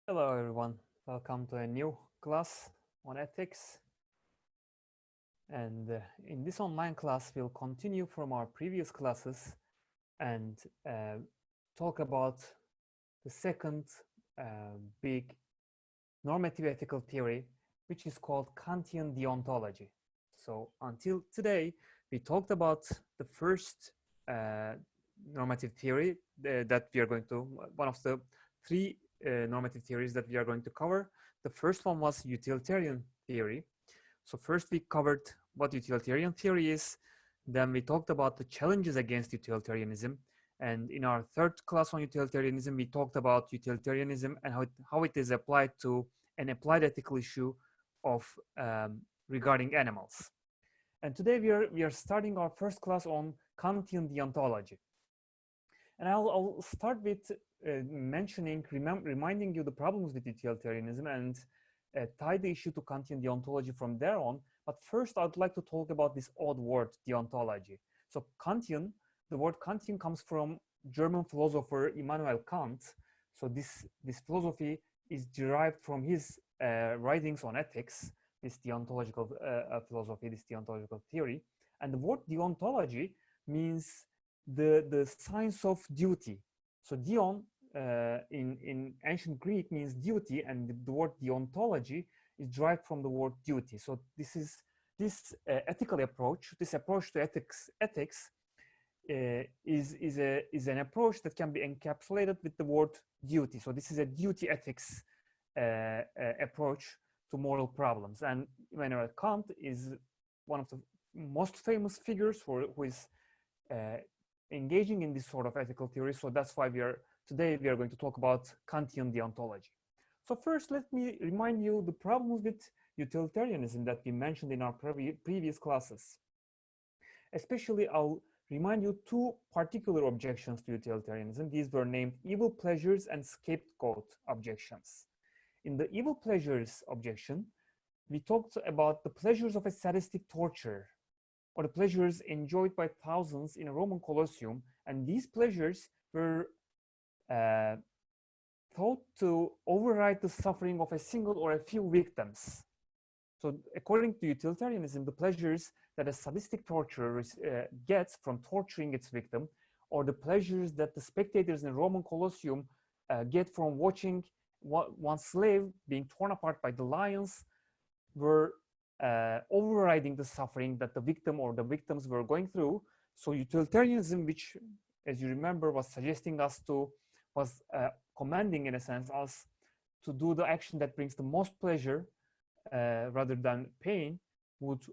Hello everyone, welcome to a new class on ethics. And in this online class, we'll continue from our previous classes and talk about the second big normative ethical theory, which is called Kantian deontology. So until today, we talked about the first normative theory that we are going to, one of the three normative theories that we are going to cover. The first one was utilitarian theory. So first we covered what utilitarian theory is. Then we talked about the challenges against utilitarianism. And in our third class on utilitarianism, we talked about utilitarianism and how it is applied to an applied ethical issue of regarding animals. And today we are starting our first class on Kantian deontology. And I'll start with reminding you the problems with utilitarianism and tie the issue to Kantian deontology from there on. But first, I'd like to talk about this odd word, deontology. So Kantian, the word Kantian comes from German philosopher Immanuel Kant. So this philosophy is derived from his writings on ethics, this deontological philosophy, this deontological theory. And the word deontology means the science of duty. So deon in ancient Greek means duty, and the word deontology is derived from the word duty. So this ethical approach, this approach to ethics is an approach that can be encapsulated with the word duty. So this is a duty ethics approach to moral problems. And Immanuel Kant is one of the most famous figures who is engaging in this sort of ethical theory. So that's why today we are going to talk about Kantian deontology. So first, let me remind you the problems with utilitarianism that we mentioned in our previous classes. Especially, I'll remind you two particular objections to utilitarianism. These were named evil pleasures and scapegoat objections. In the evil pleasures objection, we talked about the pleasures of a sadistic torture, or the pleasures enjoyed by thousands in a Roman Colosseum, and these pleasures were thought to override the suffering of a single or a few victims. So according to utilitarianism, the pleasures that a sadistic torturer gets from torturing its victim, or the pleasures that the spectators in a Roman Colosseum get from watching one slave being torn apart by the lions, were overriding the suffering that the victim or the victims were going through. So utilitarianism, which, as you remember, was suggesting us to, was commanding in a sense us to do the action that brings the most pleasure rather than pain, would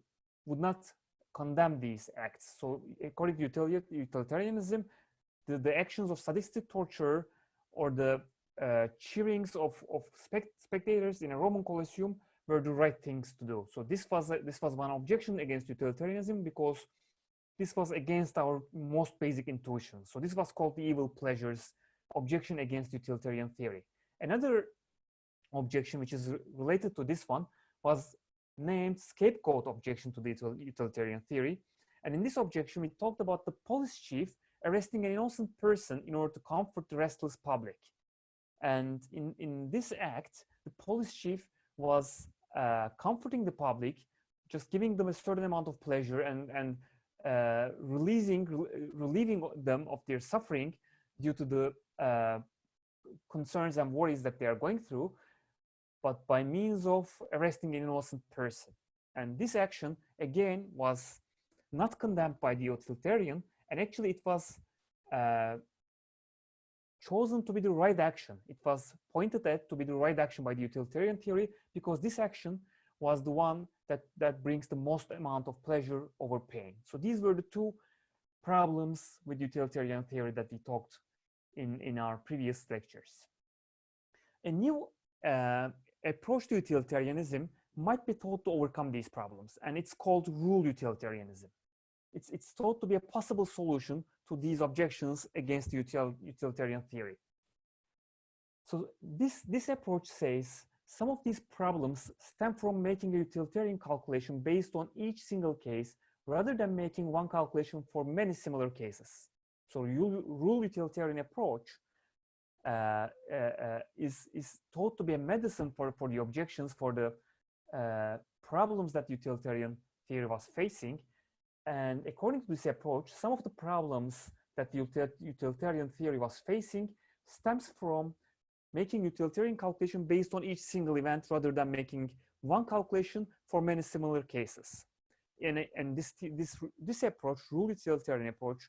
not condemn these acts. So according to utilitarianism, the actions of sadistic torture or the cheerings of spectators in a Roman Colosseum were the right things to do. So this was one objection against utilitarianism, because this was against our most basic intuition. So this was called the evil pleasures objection against utilitarian theory. Another objection, which is related to this one, was named scapegoat objection to the utilitarian theory. And in this objection, we talked about the police chief arresting an innocent person in order to comfort the restless public. And in this act, the police chief was comforting the public, just giving them a certain amount of pleasure and relieving them of their suffering due to the concerns and worries that they are going through, but by means of arresting an innocent person. And this action, again, was not condemned by the utilitarian, and actually it was chosen to be the right action. It was pointed at to be the right action by the utilitarian theory, because this action was the one that brings the most amount of pleasure over pain. So these were the two problems with utilitarian theory that we talked in our previous lectures. A new approach to utilitarianism might be thought to overcome these problems, and it's called rule utilitarianism. It's thought to be a possible solution to these objections against utilitarian theory. So this approach says some of these problems stem from making a utilitarian calculation based on each single case, rather than making one calculation for many similar cases. So rule utilitarian approach is thought to be a medicine for the objections, for the problems that utilitarian theory was facing. And according to this approach, some of the problems that the utilitarian theory was facing stems from making utilitarian calculation based on each single event rather than making one calculation for many similar cases. And this approach, rule utilitarian approach,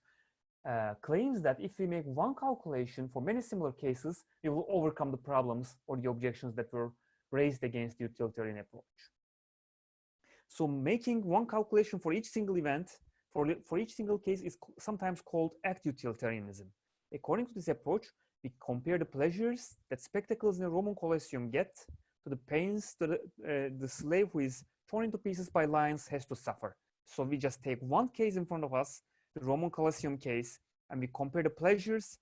claims that if we make one calculation for many similar cases, we will overcome the problems or the objections that were raised against the utilitarian approach. So making one calculation for each single event, for each single case, is sometimes called act utilitarianism. According to this approach, we compare the pleasures that spectacles in a Roman Colosseum get to the pains that the slave who is torn into pieces by lions has to suffer. So we just take one case in front of us, the Roman Colosseum case, and we compare the pleasures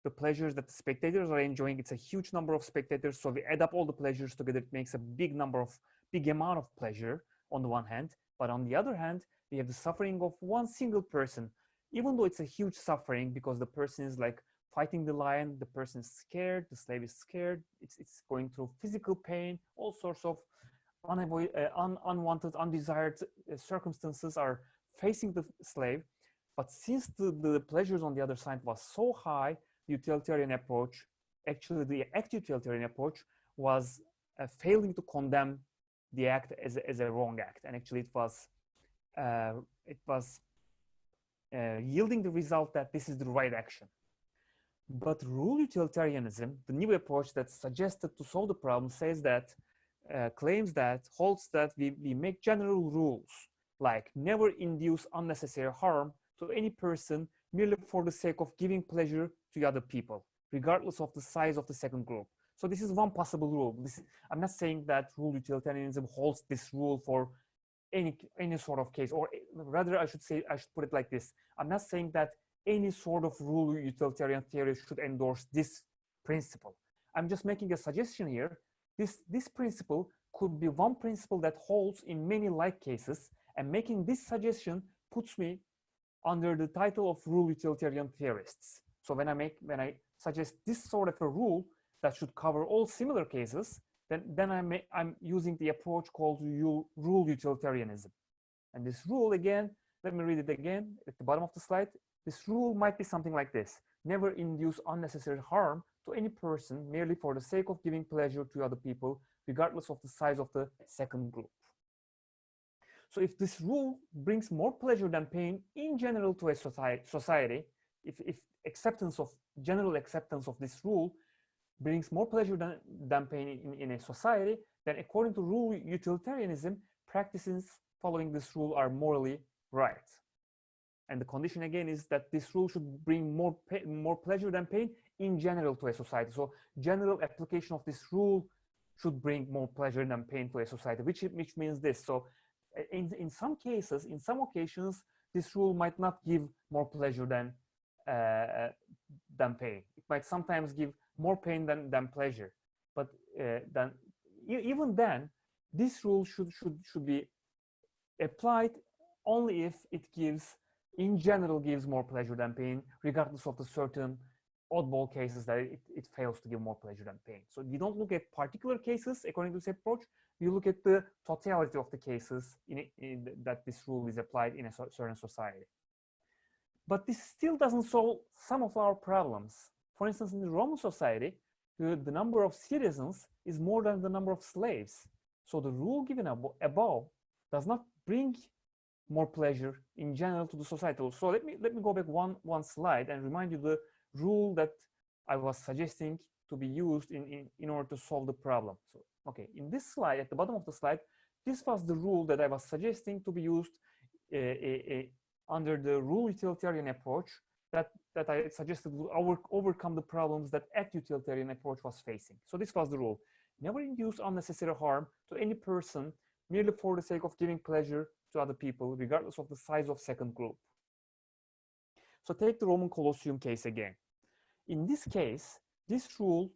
that the spectators are enjoying. It's a huge number of spectators, so we add up all the pleasures together. It makes a big amount of pleasure on the one hand, but on the other hand, we have the suffering of one single person. Even though it's a huge suffering because the person is like fighting the lion, the person is scared, the slave is scared, it's going through physical pain, all sorts of unwanted, undesired circumstances are facing the slave. But since the pleasures on the other side was so high, the utilitarian approach, actually the act utilitarian approach, was failing to condemn the act as a wrong act, and actually it was yielding the result that this is the right action. But rule utilitarianism, the new approach that's suggested to solve the problem, says that holds that we make general rules like never induce unnecessary harm to any person merely for the sake of giving pleasure to other people, regardless of the size of the second group. So this is one possible rule. I'm not saying that rule utilitarianism holds this rule for any sort of case, or rather I should put it like this. I'm not saying that any sort of rule utilitarian theory should endorse this principle. I'm just making a suggestion here. This principle could be one principle that holds in many like cases, and making this suggestion puts me under the title of rule utilitarian theorists. So when I suggest this sort of a rule that should cover all similar cases, then I'm using the approach called rule utilitarianism. And this rule, again, let me read it again at the bottom of the slide. This rule might be something like this: never induce unnecessary harm to any person merely for the sake of giving pleasure to other people, regardless of the size of the second group. So if this rule brings more pleasure than pain in general to a society, if general acceptance of this rule brings more pleasure than pain in a society, then according to rule utilitarianism, practices following this rule are morally right. And the condition again is that this rule should bring more pleasure than pain in general to a society. So general application of this rule should bring more pleasure than pain to a society, which means this. So in some cases, in some occasions, this rule might not give more pleasure than pain. It might sometimes give more pain than pleasure. But even then, this rule should be applied only if it in general gives more pleasure than pain, regardless of the certain oddball cases that it fails to give more pleasure than pain. So we don't look at particular cases according to this approach. We look at the totality of the cases that this rule is applied in a certain society. But this still doesn't solve some of our problems. For instance, in the Roman society, the number of citizens is more than the number of slaves. So the rule given above does not bring more pleasure in general to the society. So let me go back one slide and remind you the rule that I was suggesting to be used in order to solve the problem. So, okay, in this slide, at the bottom of the slide, this was the rule that I was suggesting to be used under the rule utilitarian approach that I suggested would overcome the problems that act utilitarian approach was facing. So this was the rule: never induce unnecessary harm to any person merely for the sake of giving pleasure to other people, regardless of the size of second group. So take the Roman Colosseum case again. In this case, this rule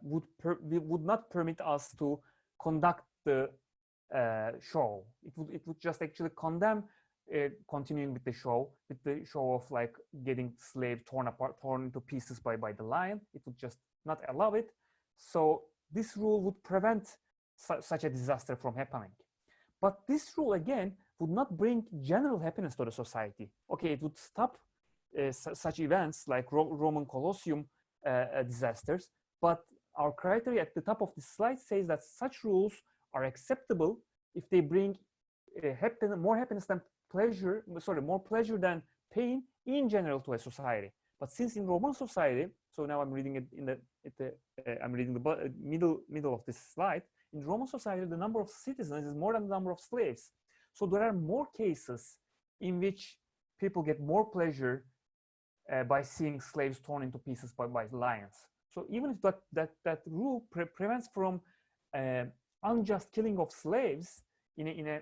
would not permit us to conduct the show. It would just actually condemn continuing with the show of like getting slave torn into pieces by the lion. It would just not allow it. So this rule would prevent such a disaster from happening. But this rule again would not bring general happiness to the society. Okay, it would stop such events like Roman Colosseum disasters, but our criteria at the top of the slide says that such rules are acceptable if they bring more happiness than pleasure, more pleasure than pain in general to a society. But since in Roman society, so now I'm reading it in I'm reading the middle of this slide. In Roman society, the number of citizens is more than the number of slaves. So there are more cases in which people get more pleasure by seeing slaves torn into pieces by lions. So even if that rule prevents from unjust killing of slaves in a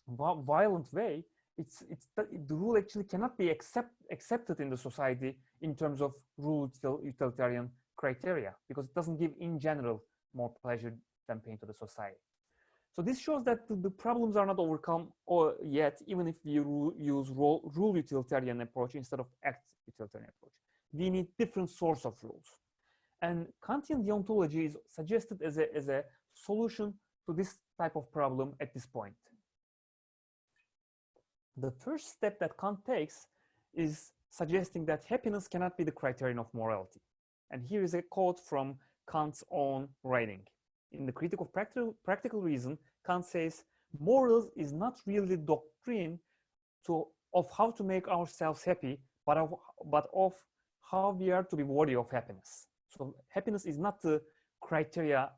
violent way, the rule actually cannot be accepted in the society in terms of rule utilitarian criteria, because it doesn't give in general more pleasure than pain to the society. So this shows that the problems are not overcome yet, even if you use rule utilitarian approach instead of act utilitarian approach. We need different source of rules. And Kantian deontology is suggested as a solution to this type of problem at this point. The first step that Kant takes is suggesting that happiness cannot be the criterion of morality. And here is a quote from Kant's own writing. In the Critique of Practical Reason, Kant says, morals is not really the doctrine of how to make ourselves happy, but of how we are to be worthy of happiness. So happiness is not the criteria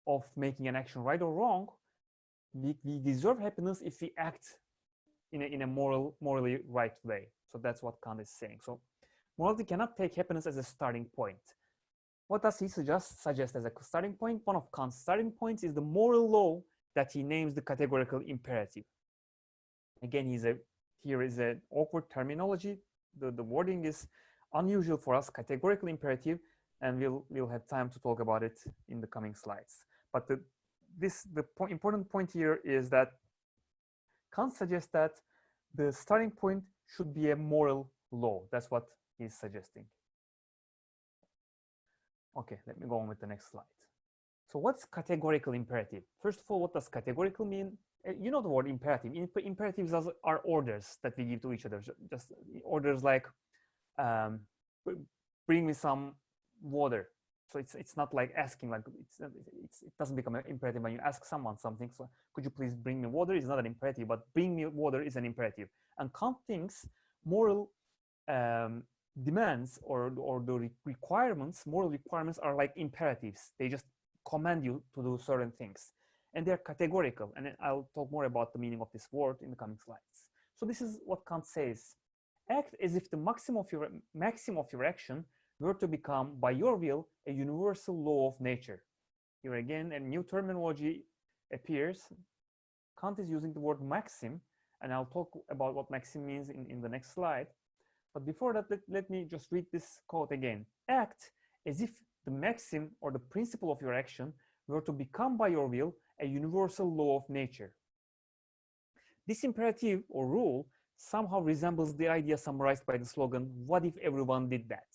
of making an action right or wrong. We deserve happiness if we act in a morally right way. So that's what Kant is saying. So morality cannot take happiness as a starting point. What does he suggest as a starting point? One of Kant's starting points is the moral law that he names the categorical imperative. Again, here is an awkward terminology. The wording is unusual for us, categorical imperative, and we'll have time to talk about it in the coming slides. But the important point here is that Kant suggests that the starting point should be a moral law. That's what he's suggesting. Okay, let me go on with the next slide. So what's categorical imperative? First of all, what does categorical mean? You know the word imperative. Imperatives are orders that we give to each other. Just orders like, bring me some water. So it's not like asking, like it doesn't become an imperative when you ask someone something. So could you please bring me water? Is not an imperative, but bring me water is an imperative. And Kant thinks moral demands or the requirements, moral requirements are like imperatives. They just command you to do certain things, and they're categorical. And I'll talk more about the meaning of this word in the coming slides. So this is what Kant says: act as if the maxim of your action were to become, by your will, a universal law of nature. Here again, a new terminology appears. Kant is using the word maxim, and I'll talk about what maxim means in the next slide. But before that, let me just read this quote again. Act as if the maxim or the principle of your action were to become, by your will, a universal law of nature. This imperative or rule somehow resembles the idea summarized by the slogan, what if everyone did that?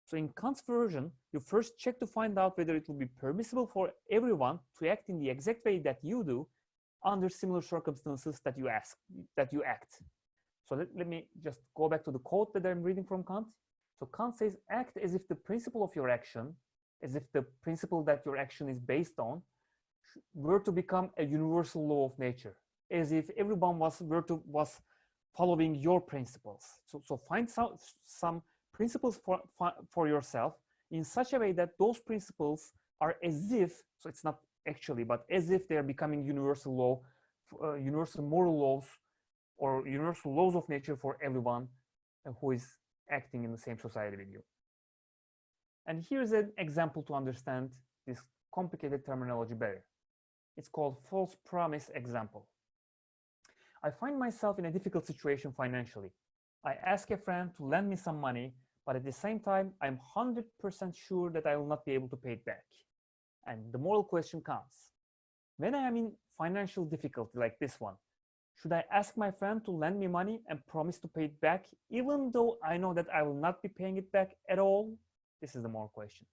So in Kant's version, you first check to find out whether it will be permissible for everyone to act in the exact way that you do under similar circumstances that you act. So let me just go back to the quote that I'm reading from Kant. So Kant says, act as if the principle of your action, as if the principle that your action is based on, were to become a universal law of nature, as if everyone was following your principles. So find some principles for yourself in such a way that those principles are as if, so it's not actually, but as if they're becoming universal law, universal moral laws, or universal laws of nature for everyone who is acting in the same society with you. And here's an example to understand this complicated terminology better. It's called false promise example. I find myself in a difficult situation financially. I ask a friend to lend me some money, but at the same time, I'm 100% sure that I will not be able to pay it back. And the moral question comes. When I am in financial difficulty like this one, Should I ask my friend to lend me money and promise to pay it back, even though I know that I will not be paying it back at all? This is the more question.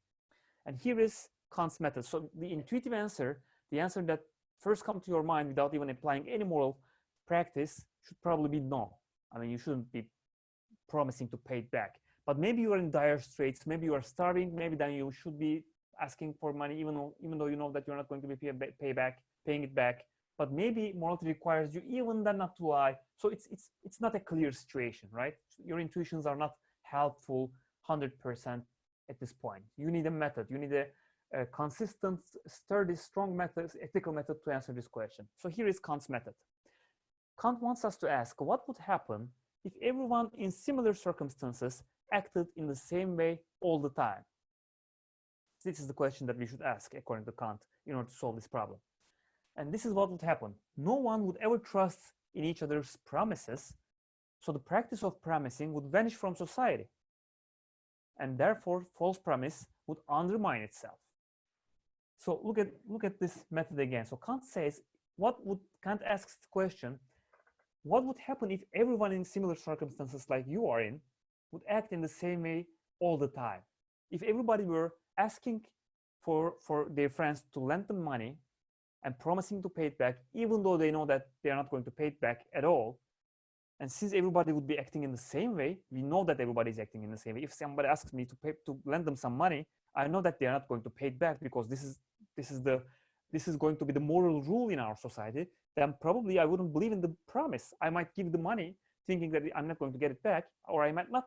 And here is Kant's method. So the intuitive answer, the answer that first comes to your mind without even applying any moral practice, should probably be no. I mean, you shouldn't be promising to pay it back. But maybe you are in dire straits, maybe you are starving, maybe then you should be asking for money, even though you know that you're not going to be paying it back. But maybe morality requires you even then not to lie. So it's not a clear situation, right? Your intuitions are not helpful 100% at this point. You need a method. You need a consistent, sturdy, strong method, ethical method to answer this question. So here is Kant's method. Kant wants us to ask, what would happen if everyone in similar circumstances acted in the same way all the time? This is the question that we should ask, according to Kant, in order to solve this problem. And this is what would happen. No one would ever trust in each other's promises, so the practice of promising would vanish from society. And therefore, false promise would undermine itself. So look at this method again. So Kant says, Kant asks the question, what would happen if everyone in similar circumstances like you are in would act in the same way all the time? If everybody were asking for their friends to lend them money and promising to pay it back, even though they know that they are not going to pay it back at all, and since everybody would be acting in the same way, we know that everybody is acting in the same way. If somebody asks me to lend them some money, I know that they are not going to pay it back because this is going to be the moral rule in our society. Then probably I wouldn't believe in the promise. I might give the money thinking that I'm not going to get it back, or I might not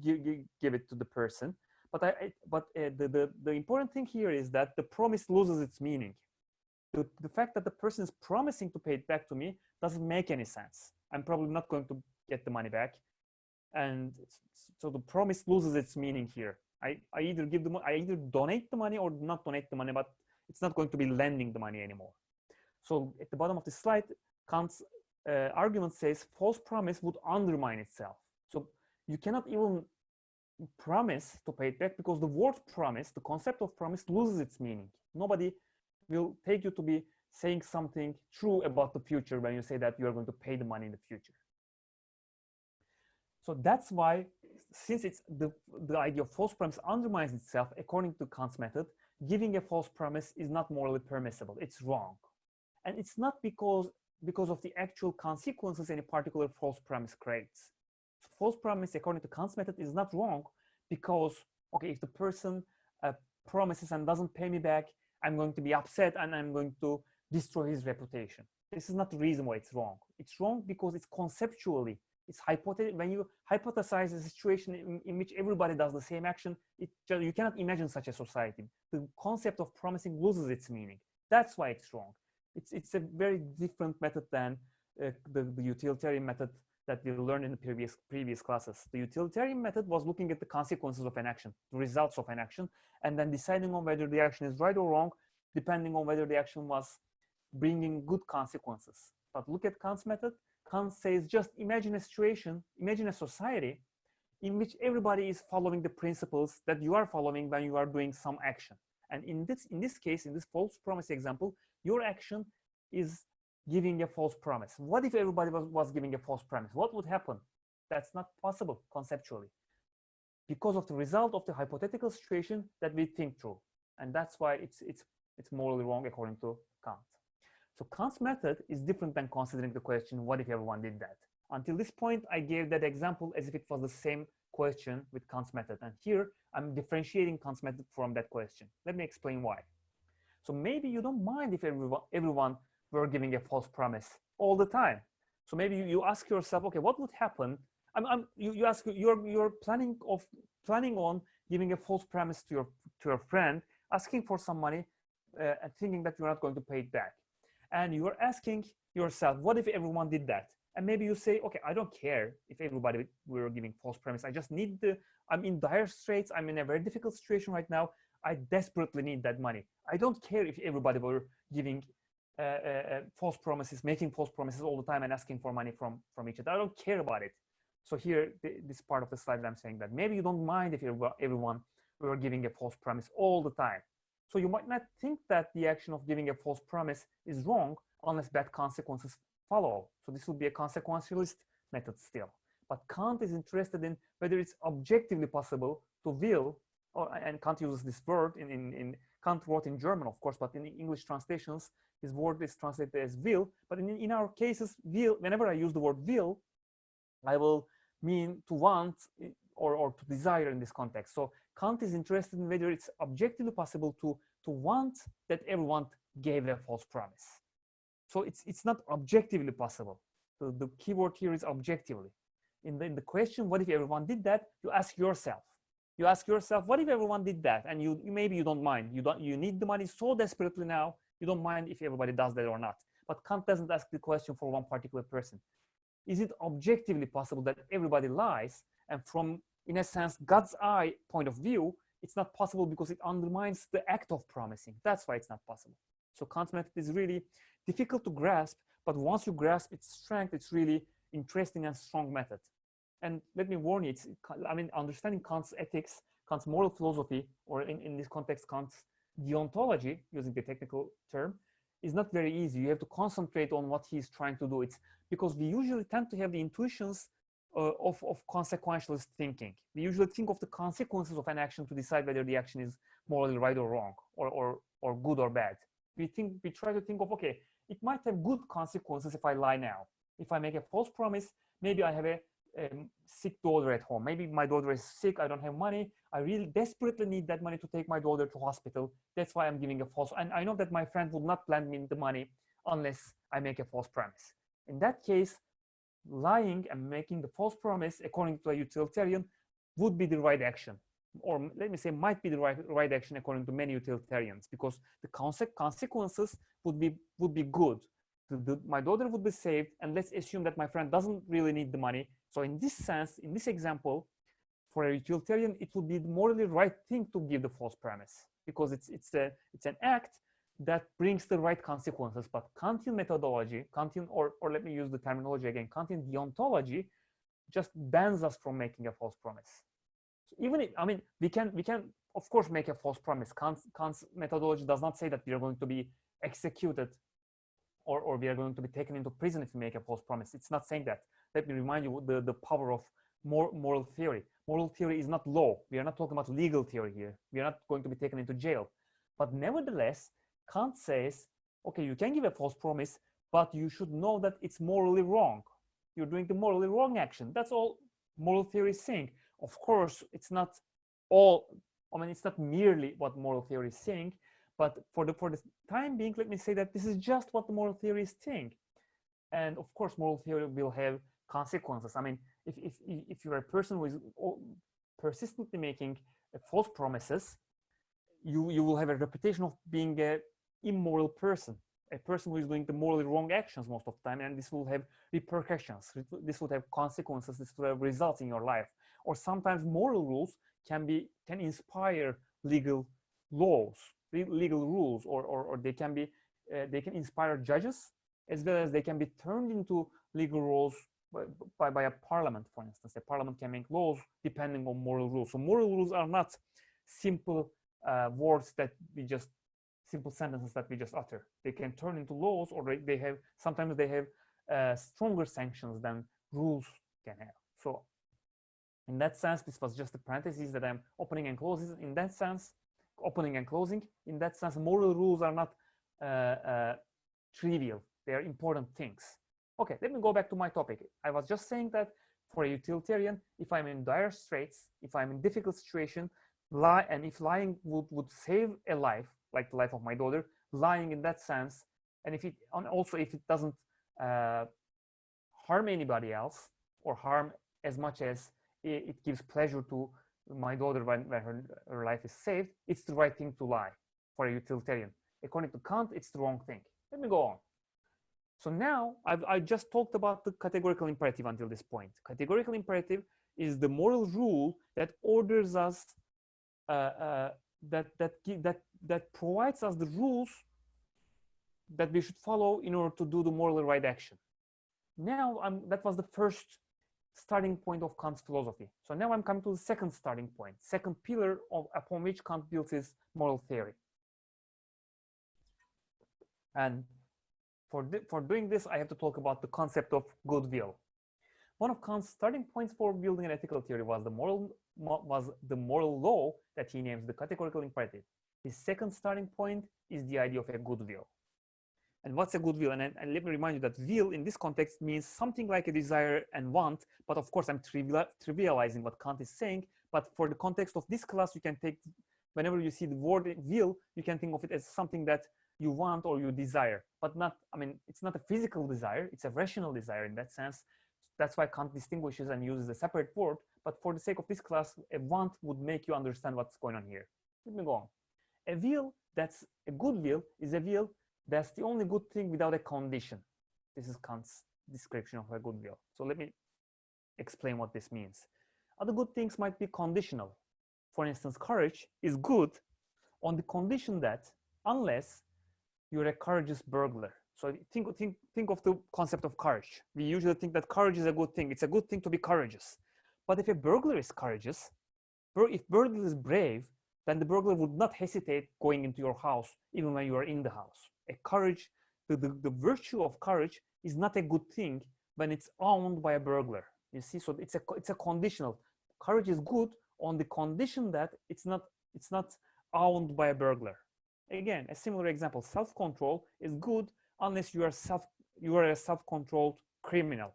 give it to the person. But the important thing here is that the promise loses its meaning. The fact that the person is promising to pay it back to me doesn't make any sense. I'm probably not going to get the money back, and so the promise loses its meaning here. I either donate the money or not donate the money, but it's not going to be lending the money anymore. So at the bottom of the slide, Kant's argument says false promise would undermine itself. So you cannot even promise to pay it back because the word promise, the concept of promise, loses its meaning. Nobody will take you to be saying something true about the future when you say that you are going to pay the money in the future. So that's why, since it's the idea of false promise undermines itself, according to Kant's method, giving a false promise is not morally permissible. It's wrong. And it's not because of the actual consequences any particular false promise creates. So false promise, according to Kant's method, is not wrong because, okay, if the person promises and doesn't pay me back, I'm going to be upset and I'm going to destroy his reputation. This is not the reason why it's wrong. It's wrong because it's conceptually, it's hypothetical. When you hypothesize a situation in which everybody does the same action, you cannot imagine such a society. The concept of promising loses its meaning. That's why it's wrong. It's a very different method than the utilitarian method that we learned in the previous classes. The utilitarian method was looking at the consequences of an action, the results of an action, and then deciding on whether the action is right or wrong, depending on whether the action was bringing good consequences. But look at Kant's method. Kant says, just imagine a situation, imagine a society in which everybody is following the principles that you are following when you are doing some action. And in this case, in this false promise example, your action is giving a false promise. What if everybody was giving a false promise? What would happen? That's not possible conceptually because of the result of the hypothetical situation that we think through. And that's why it's morally wrong according to Kant. So Kant's method is different than considering the question, what if everyone did that? Until this point, I gave that example as if it was the same question with Kant's method. And here, I'm differentiating Kant's method from that question. Let me explain why. So maybe you don't mind if everyone were giving a false promise all the time. So maybe you ask yourself, okay, what would happen? You're planning on giving a false promise to your friend, asking for some money, and thinking that you're not going to pay it back. And you're asking yourself, what if everyone did that? And maybe you say, okay, I don't care if everybody were giving false promise. I just need I'm in dire straits. I'm in a very difficult situation right now. I desperately need that money. I don't care if everybody were giving false promises, making false promises all the time and asking for money from each other. I don't care about it. So here, this part of the slide, I'm saying that maybe you don't mind if everyone were giving a false promise all the time. So you might not think that the action of giving a false promise is wrong unless bad consequences follow. So this would be a consequentialist method still. But Kant is interested in whether it's objectively possible to will, and Kant uses this word in Kant wrote in German, of course, but in English translations, his word is translated as will. But in our cases, will, whenever I use the word will, I will mean to want or to desire in this context. So Kant is interested in whether it's objectively possible to want that everyone gave a false promise. So it's not objectively possible. So the key word here is objectively. In the question, what if everyone did that? You ask yourself. You ask yourself, what if everyone did that? And you maybe you don't mind. You need the money so desperately now, you don't mind if everybody does that or not. But Kant doesn't ask the question for one particular person. Is it objectively possible that everybody lies? And from, in a sense, God's eye point of view, it's not possible because it undermines the act of promising. That's why it's not possible. So Kant's method is really difficult to grasp, but once you grasp its strength, it's really interesting and strong method. And let me warn you, understanding Kant's ethics, Kant's moral philosophy, or in this context, Kant's deontology, using the technical term, is not very easy. You have to concentrate on what he's trying to do. It's because we usually tend to have the intuitions of consequentialist thinking. We usually think of the consequences of an action to decide whether the action is morally right or wrong, or good or bad. We try to think of, okay, it might have good consequences if I lie now. If I make a false promise, maybe I have a sick daughter at home. Maybe my daughter is sick, I don't have money. I really desperately need that money to take my daughter to hospital. That's why I'm giving a false, and I know that my friend will not lend me the money unless I make a false promise. In that case, lying and making the false promise, according to a utilitarian, would be the right action. Or let me say, might be the right action according to many utilitarians, because the consequences would be good. My daughter would be saved, and let's assume that my friend doesn't really need the money. So in this sense, in this example, for a utilitarian, it would be the morally right thing to give the false premise, because it's an act that brings the right consequences. But Kantian methodology, Kantian, or let me use the terminology again, Kantian deontology, just bans us from making a false promise. So even if, we can of course make a false promise. Kant's methodology does not say that we are going to be executed or we are going to be taken into prison if we make a false promise. It's not saying that. Let me remind you the power of moral theory. Moral theory is not law. We are not talking about legal theory here. We are not going to be taken into jail. But nevertheless, Kant says, okay, you can give a false promise, but you should know that it's morally wrong. You're doing the morally wrong action. That's all moral theory is saying. Of course, it's not all, it's not merely what moral theory is saying, but for the time being, let me say that this is just what the moral theory is saying. And of course, moral theory will have consequences. If you're a person who is persistently making false promises, you will have a reputation of being an immoral person, a person who is doing the morally wrong actions most of the time, and this will have repercussions. This will have consequences. This will have results in your life. Or sometimes moral rules can inspire legal laws, legal rules, or they can inspire judges, as well as they can be turned into legal rules by a parliament, for instance. A parliament can make laws depending on moral rules. So moral rules are not simple words that simple sentences that we just utter. They can turn into laws, or sometimes they have stronger sanctions than rules can have. So in that sense, this was just a parenthesis that I'm opening and closing. In that sense, moral rules are not trivial. They are important things. Okay, let me go back to my topic. I was just saying that for a utilitarian, if I'm in dire straits, if I'm in difficult situation, if lying would save a life, like the life of my daughter, lying in that sense, and also if it doesn't harm anybody else, or harm as much as it gives pleasure to my daughter when her life is saved, it's the right thing to lie for a utilitarian. According to Kant, it's the wrong thing. Let me go on. So now I just talked about the categorical imperative until this point. Categorical imperative is the moral rule that orders us, that provides us the rules that we should follow in order to do the morally right action. Now that was the first starting point of Kant's philosophy. So now I'm coming to the second starting point, second pillar upon which Kant built his moral theory. And For doing this, I have to talk about the concept of goodwill. One of Kant's starting points for building an ethical theory was the moral law that he names the categorical imperative. His second starting point is the idea of a goodwill. And what's a goodwill? And let me remind you that will in this context means something like a desire and want, but of course I'm trivializing what Kant is saying. But for the context of this class, you can take, whenever you see the word will, you can think of it as something that you want or you desire, but not, I mean, it's not a physical desire, it's a rational desire in that sense. That's why Kant distinguishes and uses a separate word, but for the sake of this class, a want would make you understand what's going on here. Let me go on. A will that's a good will is a will that's the only good thing without a condition. This is Kant's description of a good will. So let me explain what this means. Other good things might be conditional. For instance, courage is good on the condition that unless you're a courageous burglar. So think of the concept of courage. We usually think that courage is a good thing. It's a good thing to be courageous. But if a burglar is courageous, if burglar is brave, then the burglar would not hesitate going into your house even when you are in the house. The virtue of courage is not a good thing when it's owned by a burglar. You see, so it's a conditional. Courage is good on the condition that it's not owned by a burglar. Again, a similar example: self-control is good unless you are a self-controlled criminal,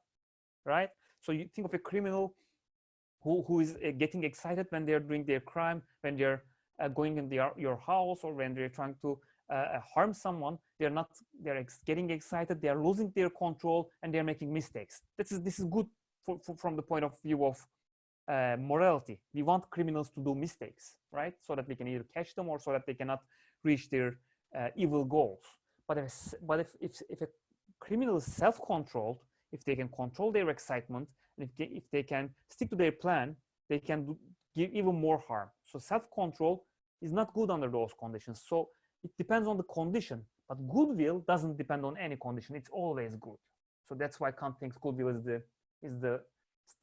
right? So you think of a criminal who is getting excited when they're doing their crime, when they're going in your house, or when they're trying to harm someone. They're getting excited, they are losing their control, and they're making mistakes. This is good from the point of view of morality. We want criminals to do mistakes, right? So that we can either catch them or so that they cannot reach their evil goals. But if a criminal is self-controlled, if they can control their excitement, and if they can stick to their plan, they can give even more harm. So self-control is not good under those conditions. So it depends on the condition, but goodwill doesn't depend on any condition. It's always good. So that's why Kant thinks goodwill is the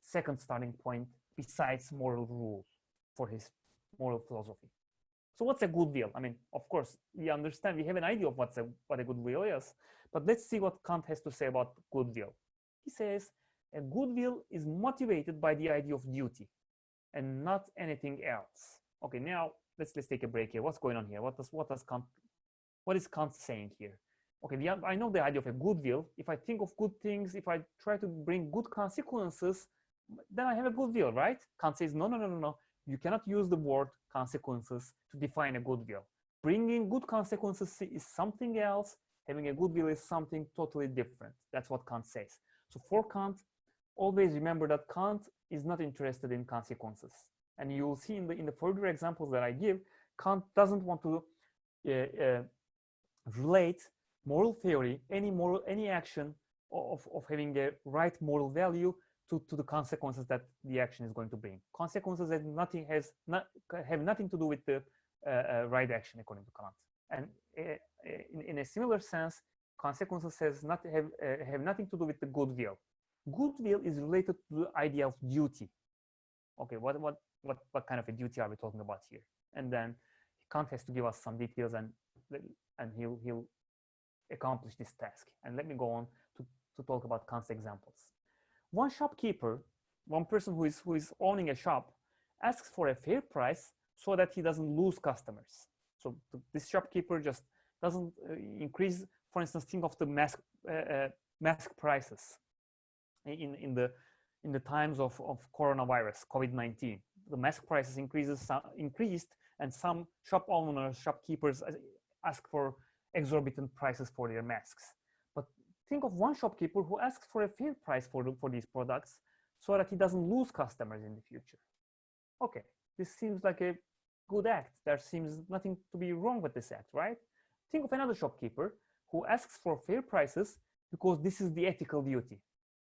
second starting point besides moral rules for his moral philosophy. So what's a goodwill? I mean, of course, we understand, we have an idea of what a goodwill is, but let's see what Kant has to say about goodwill. He says, a goodwill is motivated by the idea of duty and not anything else. Okay, now let's take a break here. What's going on here? What is Kant saying here? Okay, I know the idea of a goodwill. If I think of good things, if I try to bring good consequences, then I have a goodwill, right? Kant says, no. You cannot use the word consequences to define a goodwill. Bringing good consequences is something else. Having a goodwill is something totally different. That's what Kant says. So for Kant, always remember that Kant is not interested in consequences. And you will see in the further examples that I give, Kant doesn't want to relate moral theory, any action of having a right moral value to the consequences that the action is going to bring. Consequences have nothing to do with the right action, according to Kant. And in a similar sense, consequences have nothing to do with the goodwill. Goodwill is related to the idea of duty. Okay, what kind of a duty are we talking about here? And then Kant has to give us some details, and he'll accomplish this task. And let me go on to talk about Kant's examples. One shopkeeper, one person who is owning a shop, asks for a fair price so that he doesn't lose customers. So this shopkeeper just doesn't increase. For instance, think of the mask prices in the times of coronavirus, COVID-19. The mask prices increased, and some shopkeepers ask for exorbitant prices for their masks. But think of one shopkeeper who asks for a fair price for these products so that he doesn't lose customers in the future. Okay, this seems like a good act. There seems nothing to be wrong with this act, right? Think of another shopkeeper who asks for fair prices because this is the ethical duty.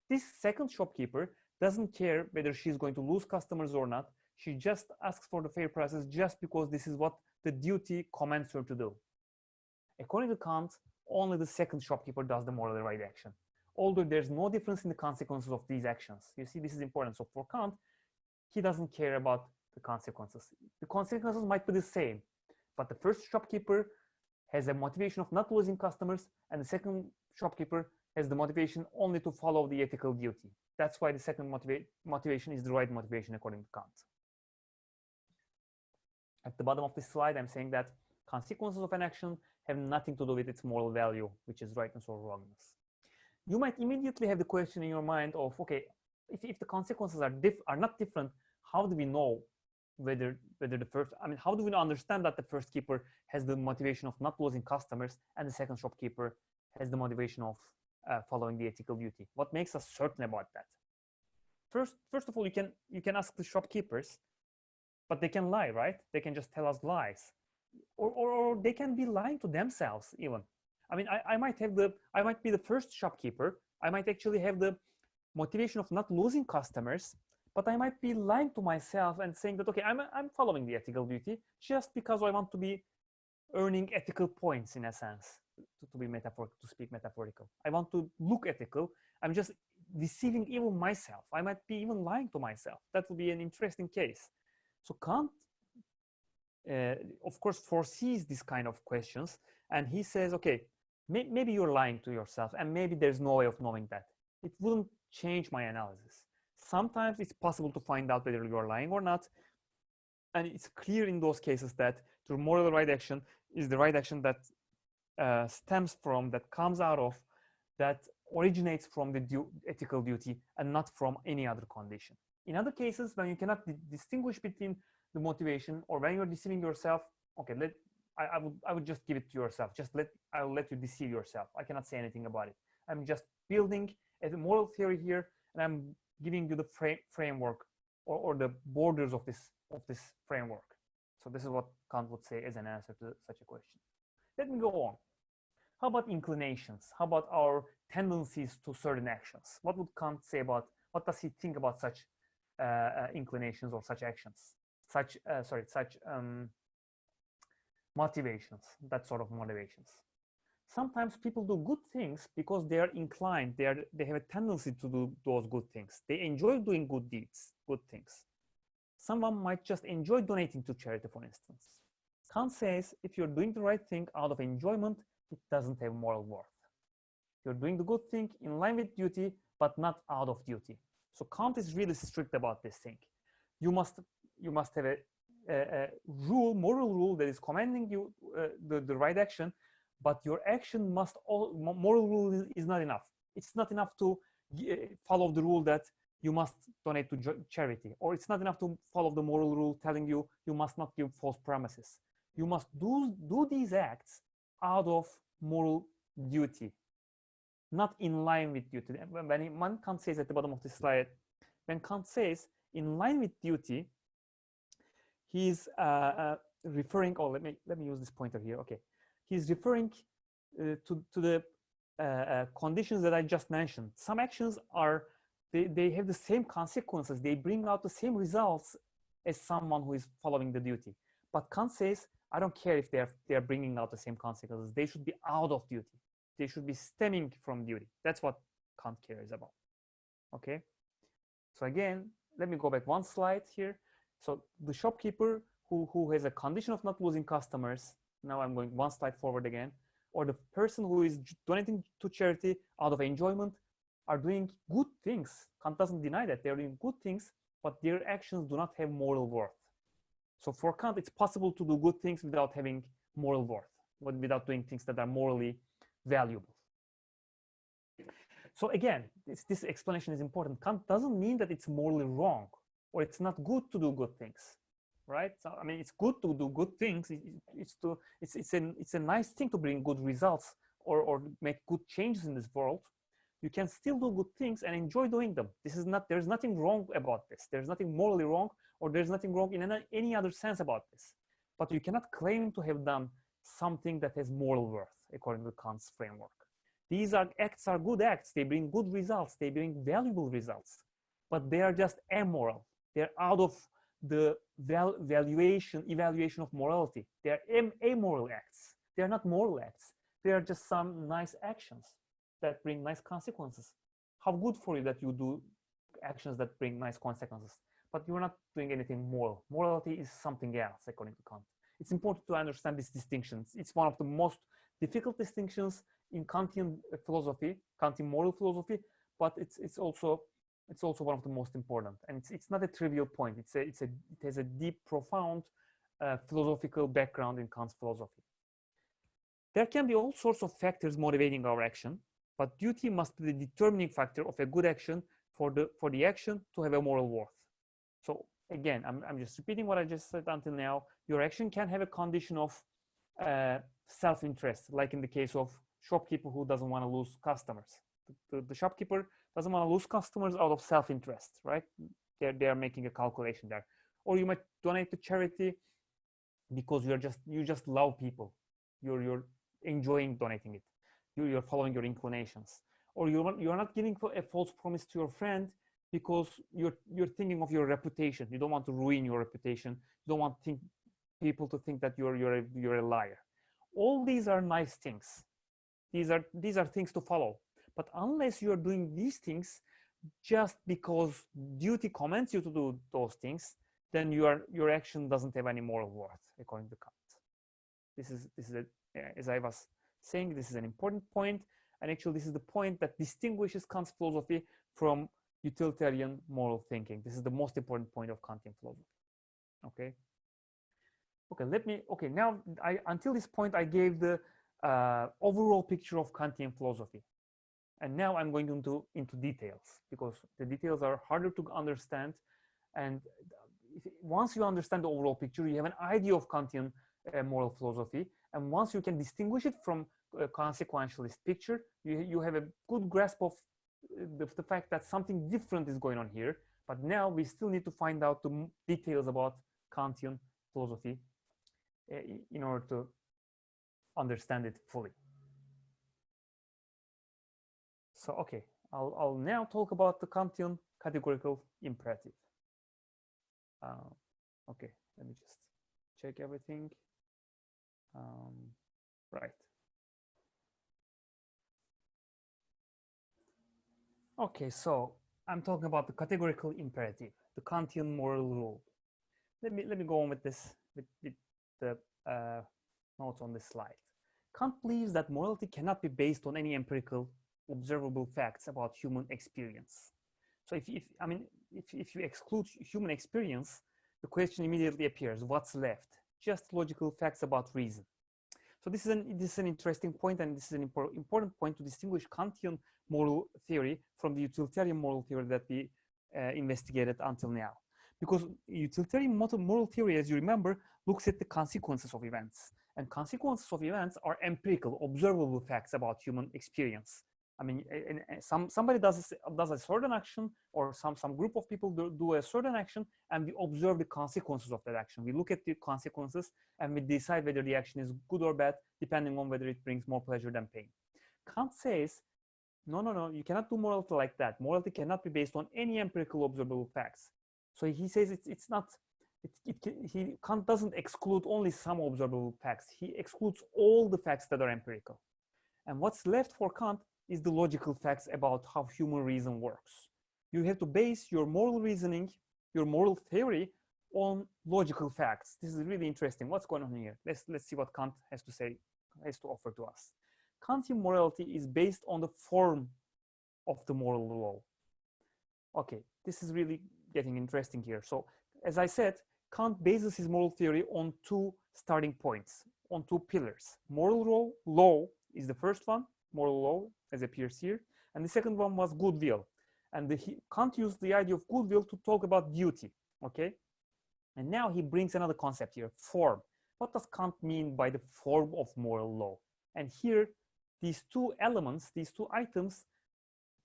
This second shopkeeper doesn't care whether she's going to lose customers or not. She just asks for the fair prices just because this is what the duty commands her to do. According to Kant, only the second shopkeeper does the morally right action, although there's no difference in the consequences of these actions. You see, this is important. So for Kant, he doesn't care about the consequences. The consequences might be the same, but the first shopkeeper has a motivation of not losing customers, and the second shopkeeper has the motivation only to follow the ethical duty. That's why the second motivation is the right motivation according to Kant. At the bottom of this slide, I'm saying that consequences of an action have nothing to do with its moral value, which is rightness or wrongness. You might immediately have the question in your mind of, okay, if the consequences are not different, how do we know whether the first, I mean, how do we understand that the first keeper has the motivation of not losing customers and the second shopkeeper has the motivation of following the ethical duty? What makes us certain about that? First of all, you can ask the shopkeepers, but they can lie, right? They can just tell us lies, or they can be lying to themselves even. I mean, I might be the first shopkeeper. I might actually have the motivation of not losing customers, but I might be lying to myself and saying that, okay, I'm following the ethical duty just because I want to be earning ethical points in a sense, to speak metaphorical. I want to look ethical. I'm just deceiving even myself. I might be even lying to myself. That would be an interesting case. So Kant, of course, foresees this kind of questions, and he says, okay, maybe you're lying to yourself, and maybe there's no way of knowing that. It wouldn't change my analysis. Sometimes it's possible to find out whether you're lying or not, and it's clear in those cases that the moral right action is the right action that stems from, that comes out of, that originates from the ethical duty and not from any other condition. In other cases, when you cannot distinguish between the motivation, or when you're deceiving yourself, okay, I would just give it to yourself. I'll let you deceive yourself. I cannot say anything about it. I'm just building a moral theory here, and I'm giving you the framework or the borders of this framework. So this is what Kant would say as an answer to such a question. Let me go on. How about inclinations? How about our tendencies to certain actions? What would Kant say about, what does he think about such inclinations or such actions? Such motivations, that sort of motivations. Sometimes people do good things because they are inclined, they have a tendency to do those good things. They enjoy doing good deeds, good things. Someone might just enjoy donating to charity, for instance. Kant says if you're doing the right thing out of enjoyment, it doesn't have moral worth. You're doing the good thing in line with duty, but not out of duty. So Kant is really strict about this thing. You must have a rule, moral rule that is commanding you the right action, but your action must, moral rule is not enough. It's not enough to follow the rule that you must donate to charity, or it's not enough to follow the moral rule telling you you must not give false promises. You must do these acts out of moral duty, not in line with duty. When Kant says at the bottom of this slide, when Kant says in line with duty, he's referring, let me use this pointer here. Okay, he's referring to the conditions that I just mentioned. Some actions are, they have the same consequences. They bring out the same results as someone who is following the duty. But Kant says, I don't care if they are bringing out the same consequences. They should be out of duty. They should be stemming from duty. That's what Kant cares about. Okay. So again, let me go back one slide here. So the shopkeeper who has a condition of not losing customers, now I'm going one slide forward again, or the person who is donating to charity out of enjoyment are doing good things. Kant doesn't deny that. They're doing good things, but their actions do not have moral worth. So for Kant, it's possible to do good things without having moral worth, without doing things that are morally valuable. So again, this explanation is important. Kant doesn't mean that it's morally wrong or it's not good to do good things, right? So I mean, it's good to do good things. It's a nice thing to bring good results or make good changes in this world. You can still do good things and enjoy doing them. There's nothing wrong about this. There's nothing morally wrong, or there's nothing wrong in any other sense about this. But you cannot claim to have done something that has moral worth according to Kant's framework. These acts are good acts. They bring good results. They bring valuable results, but they are just amoral. They're out of the evaluation of morality. They are amoral acts. They are not moral acts. They are just some nice actions that bring nice consequences. How good for you that you do actions that bring nice consequences, but you're not doing anything moral. Morality is something else, according to Kant. It's important to understand these distinctions. It's one of the most difficult distinctions in Kantian philosophy, Kantian moral philosophy, but it's also one of the most important, and it's not a trivial point. It has a deep, profound philosophical background in Kant's philosophy. There can be all sorts of factors motivating our action, but duty must be the determining factor of a good action for the action to have a moral worth. So again, I'm just repeating what I just said until now. Your action can have a condition of self-interest, like in the case of shopkeeper who doesn't want to lose customers. The shopkeeper doesn't want to lose customers out of self-interest, right? They are making a calculation there. Or you might donate to charity because you just love people. You're enjoying donating it. You're following your inclinations. Or you're not giving a false promise to your friend because you're thinking of your reputation. You don't want to ruin your reputation. You don't want people to think that you're a liar. All these are nice things. These are things to follow. But unless you're doing these things just because duty commands you to do those things, then your action doesn't have any moral worth, according to Kant. This is as I was saying, this is an important point, and actually this is the point that distinguishes Kant's philosophy from utilitarian moral thinking. This is the most important point of Kantian philosophy. Okay, now until this point I gave the overall picture of Kantian philosophy, and now I'm going into details, because the details are harder to understand, and once you understand the overall picture, you have an idea of Kantian moral philosophy, and once you can distinguish it from a consequentialist picture, you have a good grasp of the fact that something different is going on here. But now we still need to find out the details about Kantian philosophy in order to understand it fully. So okay, I'll now talk about the Kantian categorical imperative. Okay, let me just check everything. Right. Okay, so I'm talking about the categorical imperative, the Kantian moral rule. Let me go on with this with the notes on this slide. Kant believes that morality cannot be based on any empirical, observable facts about human experience. So if you exclude human experience, the question immediately appears: what's left? Just logical facts about reason. So this is an interesting point, and this is an important point to distinguish Kantian moral theory from the utilitarian moral theory that we investigated until now. Because utilitarian moral theory, as you remember, looks at the consequences of events, and consequences of events are empirical, observable facts about human experience. I mean, somebody does a certain action, or some group of people do a certain action, and we observe the consequences of that action. We look at the consequences and we decide whether the action is good or bad, depending on whether it brings more pleasure than pain. Kant says, no, you cannot do morality like that. Morality cannot be based on any empirical observable facts. So he says Kant doesn't exclude only some observable facts. He excludes all the facts that are empirical. And what's left for Kant is the logical facts about how human reason works. You have to base your moral reasoning, your moral theory, on logical facts. This is really interesting. What's going on here? Let's see what Kant has to offer to us. Kantian morality is based on the form of the moral law. Okay, this is really getting interesting here. So, as I said, Kant bases his moral theory on two starting points, on two pillars. Moral law is the first one, moral law, as appears here, and the second one was goodwill. And Kant used the idea of goodwill to talk about duty, okay? And now he brings another concept here, form. What does Kant mean by the form of moral law? And here, these two elements, these two items,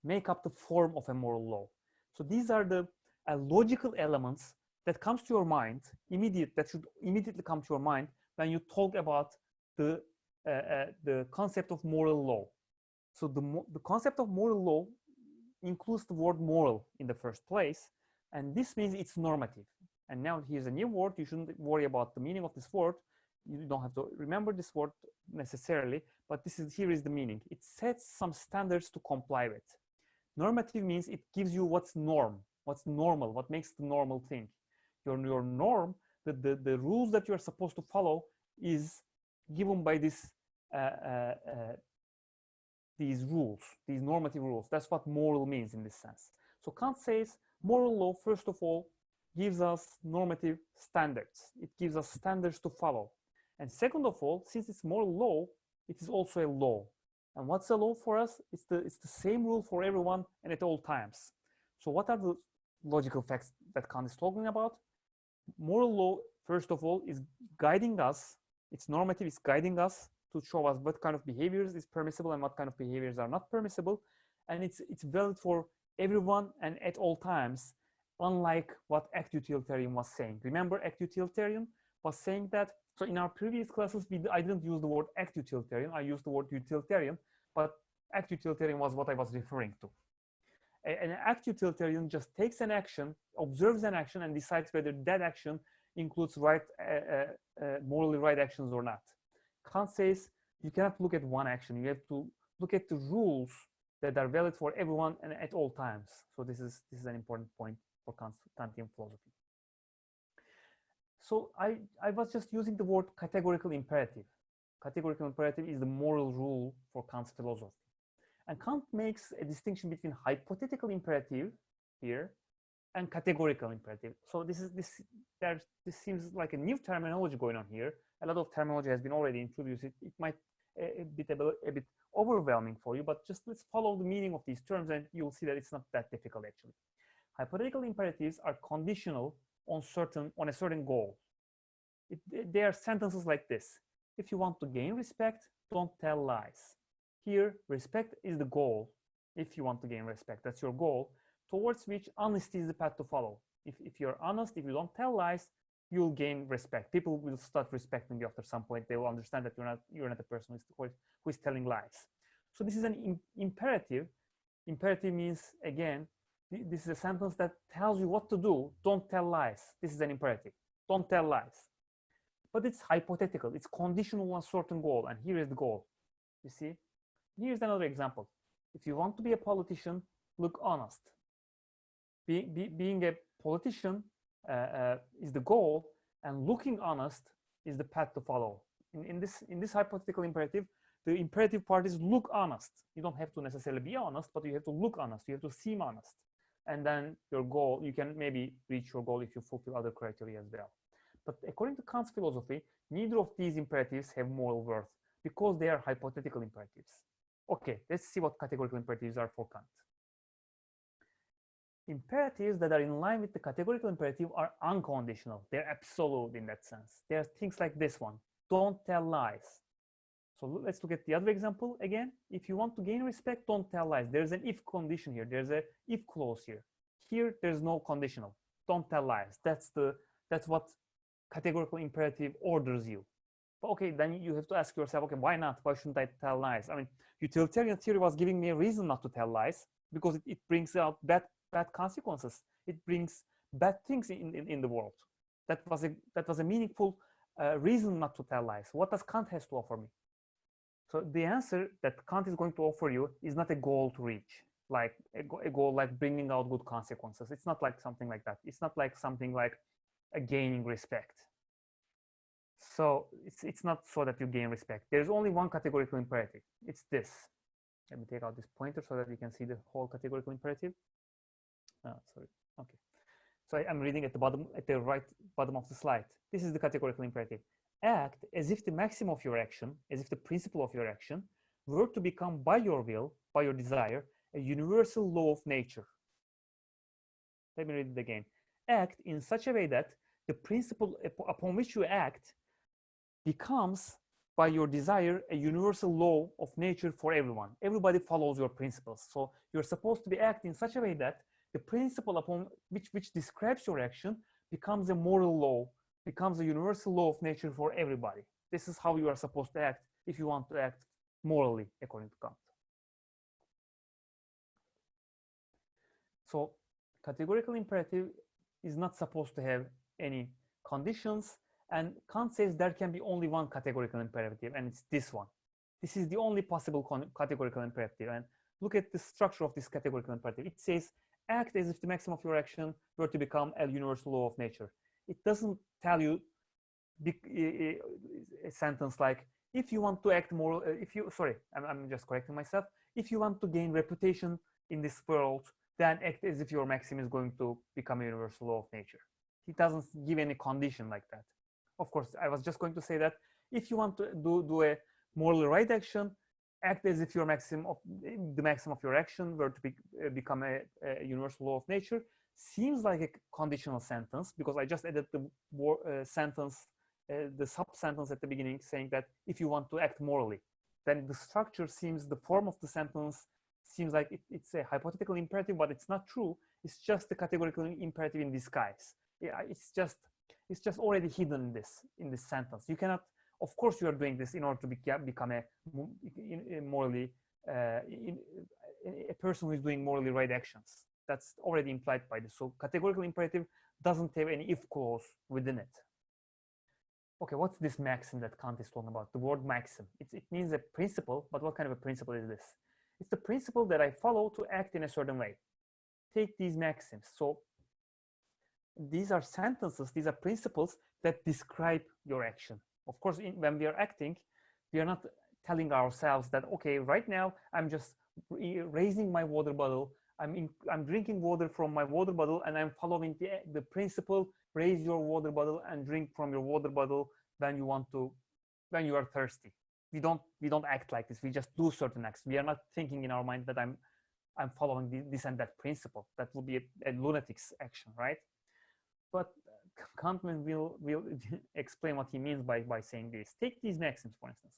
make up the form of a moral law. So these are the logical elements that comes to your mind, that should immediately come to your mind when you talk about the concept of moral law. So the concept of moral law includes the word moral in the first place, and this means it's normative. And now here's a new word. You shouldn't worry about the meaning of this word. You don't have to remember this word necessarily, but here is the meaning. It sets some standards to comply with. Normative means it gives you what's normal, what makes the normal thing. Your norm, the rules that you're supposed to follow is given by this these rules, these normative rules. That's what moral means in this sense. So Kant says moral law, first of all, gives us normative standards. It gives us standards to follow. And second of all, since it's moral law, it is also a law. And what's a law for us? It's the same rule for everyone and at all times. So what are the logical facts that Kant is talking about? Moral law, first of all, is guiding us. It's normative, it's guiding us to show us what kind of behaviors is permissible and what kind of behaviors are not permissible. And it's valid for everyone and at all times, unlike what act utilitarian was saying. Remember, act utilitarian was saying that, so in our previous classes, I didn't use the word act utilitarian, I used the word utilitarian, but act utilitarian was what I was referring to. An act utilitarian just takes an action, observes an action, and decides whether that action includes morally right actions or not. Kant says you cannot look at one action, you have to look at the rules that are valid for everyone and at all times. So this is an important point for Kantian philosophy. So I was just using the word categorical imperative. Categorical imperative is the moral rule for Kant's philosophy. And Kant makes a distinction between hypothetical imperative here and categorical imperative. So this seems like a new terminology going on here. A lot of terminology has been already introduced. It might a bit overwhelming for you, but just let's follow the meaning of these terms and you'll see that it's not that difficult actually. Hypothetical imperatives are conditional on a certain goal. They are sentences like this. If you want to gain respect, don't tell lies. Here, respect is the goal. If you want to gain respect, that's your goal, towards which honesty is the path to follow. If you're honest, if you don't tell lies, you'll gain respect. People will start respecting you after some point. They will understand that you're not a person who is telling lies. So this is an imperative. Imperative means, again, this is a sentence that tells you what to do. Don't tell lies. This is an imperative. Don't tell lies. But it's hypothetical. It's conditional on a certain goal. And here is the goal. You see? Here's another example. If you want to be a politician, look honest. Being a politician is the goal, and looking honest is the path to follow. In this hypothetical imperative, the imperative part is look honest. You don't have to necessarily be honest, but you have to look honest. You have to seem honest. And then your goal, you can maybe reach your goal if you fulfill other criteria as well. But according to Kant's philosophy, neither of these imperatives have moral worth because they are hypothetical imperatives. Okay, let's see what categorical imperatives are for Kant. Imperatives that are in line with the categorical imperative are unconditional. They're absolute in that sense. There are things like this one. Don't tell lies. So let's look at the other example again. If you want to gain respect, don't tell lies. There's an if condition here. There's a if clause here. Here, there's no conditional. Don't tell lies. That's what categorical imperative orders you. But okay, then you have to ask yourself, okay, why not? Why shouldn't I tell lies? I mean, utilitarian theory was giving me a reason not to tell lies because it brings out bad consequences. It brings bad things in the world. That was a meaningful reason not to tell lies. What does Kant has to offer me? So the answer that Kant is going to offer you is not a goal to reach, like a goal like bringing out good consequences. It's not like something like that. It's not like something like gaining respect. So it's not so that you gain respect. There's only one categorical imperative. It's this. Let me take out this pointer so that you can see the whole categorical imperative. Sorry. Okay. So I'm reading at the right bottom of the slide. This is the categorical imperative. Act as if the maxim of your action, as if the principle of your action, were to become by your will, by your desire, a universal law of nature. Let me read it again. Act in such a way that the principle upon which you act becomes, by your desire, a universal law of nature for everyone. Everybody follows your principles. So you're supposed to be acting in such a way that the principle upon which describes your action becomes a moral law, becomes a universal law of nature for everybody. This is how you are supposed to act if you want to act morally, according to Kant. So categorical imperative is not supposed to have any conditions, and Kant says there can be only one categorical imperative, and it's this one. This is the only possible categorical imperative. And look at the structure of this categorical imperative. It says, act as if the maxim of your action were to become a universal law of nature. It doesn't tell you a sentence like, if you want to act moral, I'm just correcting myself. if you want to gain reputation in this world, then act as if your maxim is going to become a universal law of nature. He doesn't give any condition like that. Of course, I was just going to say that if you want to do a morally right action, act as if your maxim of the maxim of your action were to become a universal law of nature. Seems like a conditional sentence, because I just added the sentence, the sub-sentence at the beginning, saying that if you want to act morally, then the structure seems, the form of the sentence seems like it's a hypothetical imperative, but it's not true. It's just a categorical imperative in disguise. Yeah, it's just already hidden in this sentence. You cannot, of course, you are doing this in order to become a morally a person who is doing morally right actions. That's already implied by this. So categorical imperative doesn't have any if clause within it. Okay, what's this maxim that Kant is talking about? The word maxim. It means a principle, but what kind of a principle is this? It's the principle that I follow to act in a certain way. Take these maxims. So these are sentences, these are principles that describe your action. Of course, when we are acting, we are not telling ourselves that, okay, right now I'm just raising my water bottle, I'm drinking water from my water bottle, and I'm following the principle, raise your water bottle and drink from your water bottle when you are thirsty. We don't act like this. We just do certain acts. We are not thinking in our mind that I'm following this and that principle. That will be a lunatic's action, right? But Kant will explain what he means by saying this. Take these maxims, for instance.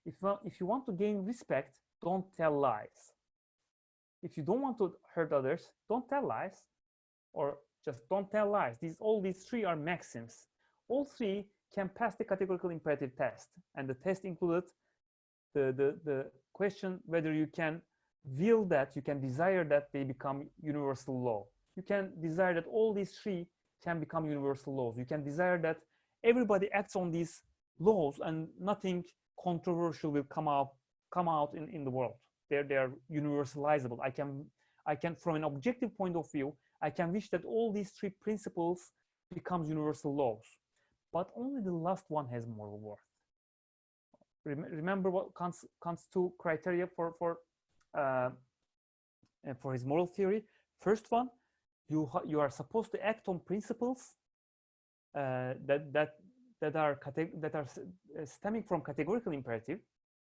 If you want to gain respect, don't tell lies. If you don't want to hurt others, don't tell lies, or just don't tell lies. All these three are maxims. All three can pass the categorical imperative test, and the test included the question whether you can will that, you can desire that they become universal law. You can desire that all these three can become universal laws. You can desire that everybody acts on these laws and nothing controversial will come out in the world. They are universalizable. I can, from an objective point of view, I can wish that all these three principles becomes universal laws, but only the last one has moral worth. Remember what Kant's two criteria for his moral theory. First one, you are supposed to act on principles that are stemming from categorical imperative,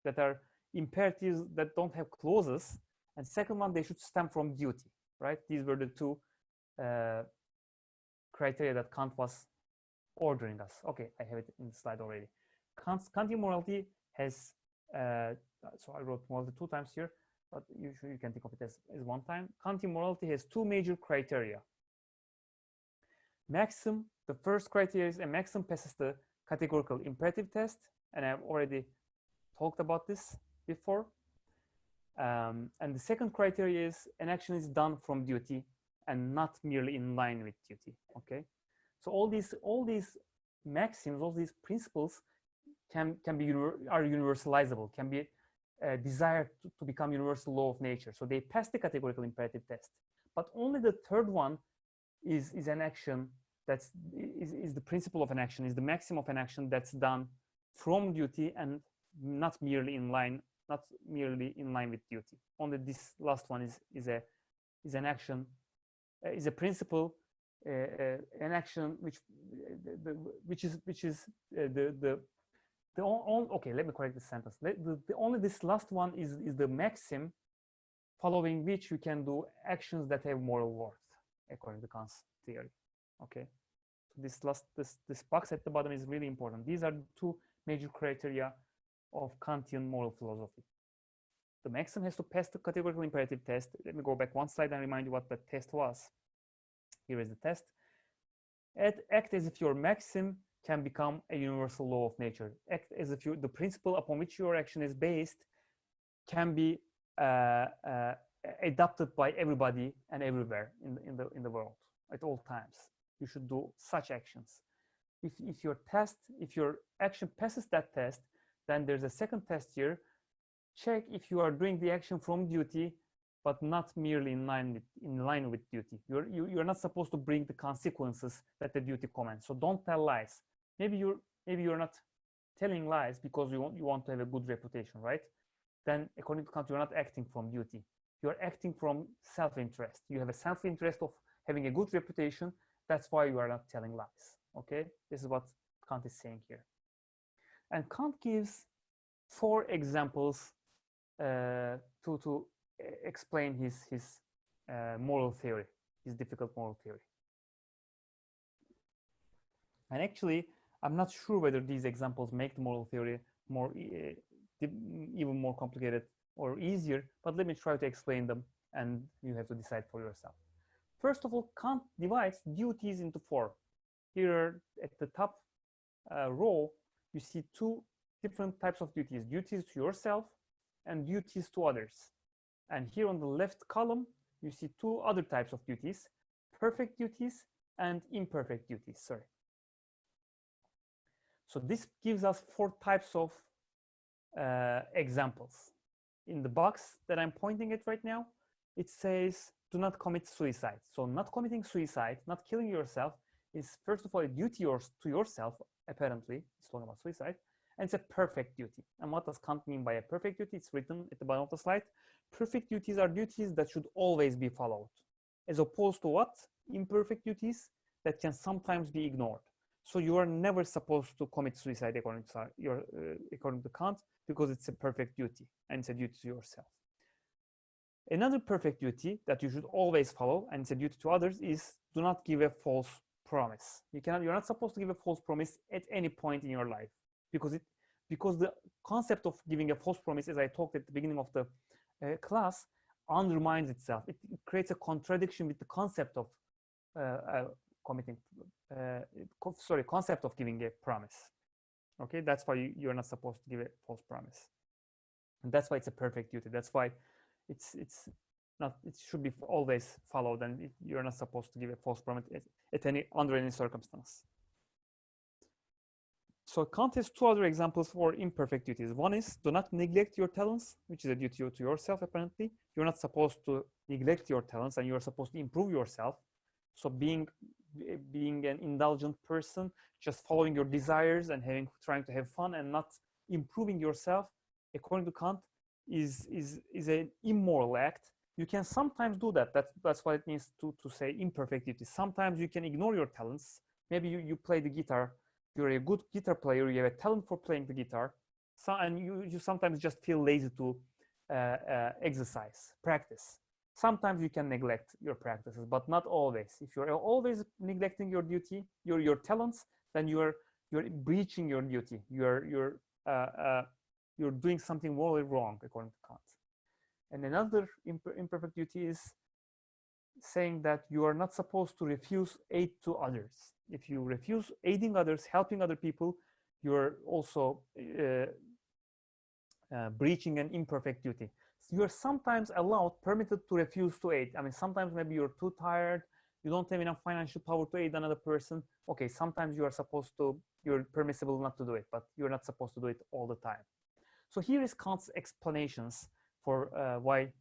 that are imperatives that don't have clauses, and second one, they should stem from duty, right? These were the two criteria that Kant was ordering us. Okay, I have it in the slide already. Kantian morality has, so I wrote morality 2 times here, but usually you can think of it as 1 time. Kantian morality has 2 major criteria. Maxim, the first criteria is a maxim passes the categorical imperative test, and I've already talked about this before. And the second criteria is an action is done from duty and not merely in line with duty. Okay, so all these maxims, all these principles are universalizable, can be desired to become universal law of nature. So they pass the categorical imperative test. But only the third one is an action is the principle of an action, is the maxim of an action that's done from duty and not merely in line with duty. Only this last one is an action, is a principle, an action which is okay, let me correct this sentence. Only this last one is the maxim following which you can do actions that have moral worth, according to Kant's theory. Okay, so this box at the bottom is really important. These are the 2 major criteria of Kantian moral philosophy. The maxim has to pass the categorical imperative test. Let me go back 1 slide and remind you what the test was. Here is the test. Act as if your maxim can become a universal law of nature. Act as if the principle upon which your action is based can be adopted by everybody and everywhere in the world at all times. You should do such actions. If your action passes that test, then there's a second test here. Check if you are doing the action from duty, but not merely in line with duty. You're not supposed to bring the consequences that the duty commands. So don't tell lies. Maybe you're not telling lies because you want to have a good reputation, right? then according to Kant, you're not acting from duty. You're acting from self-interest. You have a self-interest of having a good reputation. That's why you are not telling lies. Okay, this is what Kant is saying here. And Kant gives 4 examples to explain his moral theory, his difficult moral theory. And actually, I'm not sure whether these examples make the moral theory more even more complicated or easier, but let me try to explain them and you have to decide for yourself. First of all, Kant divides duties into 4. Here at the top row, you see 2 different types of duties: duties to yourself and duties to others. And here on the left column, you see 2 other types of duties: perfect duties and imperfect duties. Sorry. So this gives us 4 types of examples. In the box that I'm pointing at right now, it says do not commit suicide. So not committing suicide, not killing yourself, is first of all a duty to yourself, apparently. It's talking about suicide. And it's a perfect duty. And what does Kant mean by a perfect duty? It's written at the bottom of the slide. Perfect duties are duties that should always be followed, as opposed to what? Imperfect duties that can sometimes be ignored. So you are never supposed to commit suicide according to Kant, because it's a perfect duty and it's a duty to yourself. Another perfect duty that you should always follow, and it's a duty to others, is do not give a false promise. You're not supposed to give a false promise at any point in your life, because the concept of giving a false promise, as I talked at the beginning of the class, undermines itself. It creates a contradiction with the concept of concept of giving a promise. Okay, that's why you're not supposed to give a false promise, and that's why it's a perfect duty. That's why it's not. It should be always followed, and you're not supposed to give a false promise under any circumstance. So Kant has 2 other examples for imperfect duties. One is do not neglect your talents, which is a duty to yourself. Apparently, you're not supposed to neglect your talents, and you're supposed to improve yourself. So being an indulgent person, just following your desires and trying to have fun and not improving yourself, according to Kant, is an immoral act. You can sometimes do that. That's what it means to say imperfect duty. Sometimes you can ignore your talents. Maybe you play the guitar. You're a good guitar player. You have a talent for playing the guitar. And you sometimes just feel lazy to practice. Sometimes you can neglect your practices, but not always. If you're always neglecting your duty, your talents, then you're breaching your duty. You're doing something morally wrong, according to Kant. And another imperfect duty is saying that you are not supposed to refuse aid to others. If you refuse aiding others, helping other people, you're also breaching an imperfect duty. So you're sometimes permitted to refuse to aid. I mean, sometimes maybe you're too tired, you don't have enough financial power to aid another person. Okay, sometimes you're permissible not to do it, but you're not supposed to do it all the time. So here is Kant's explanations for why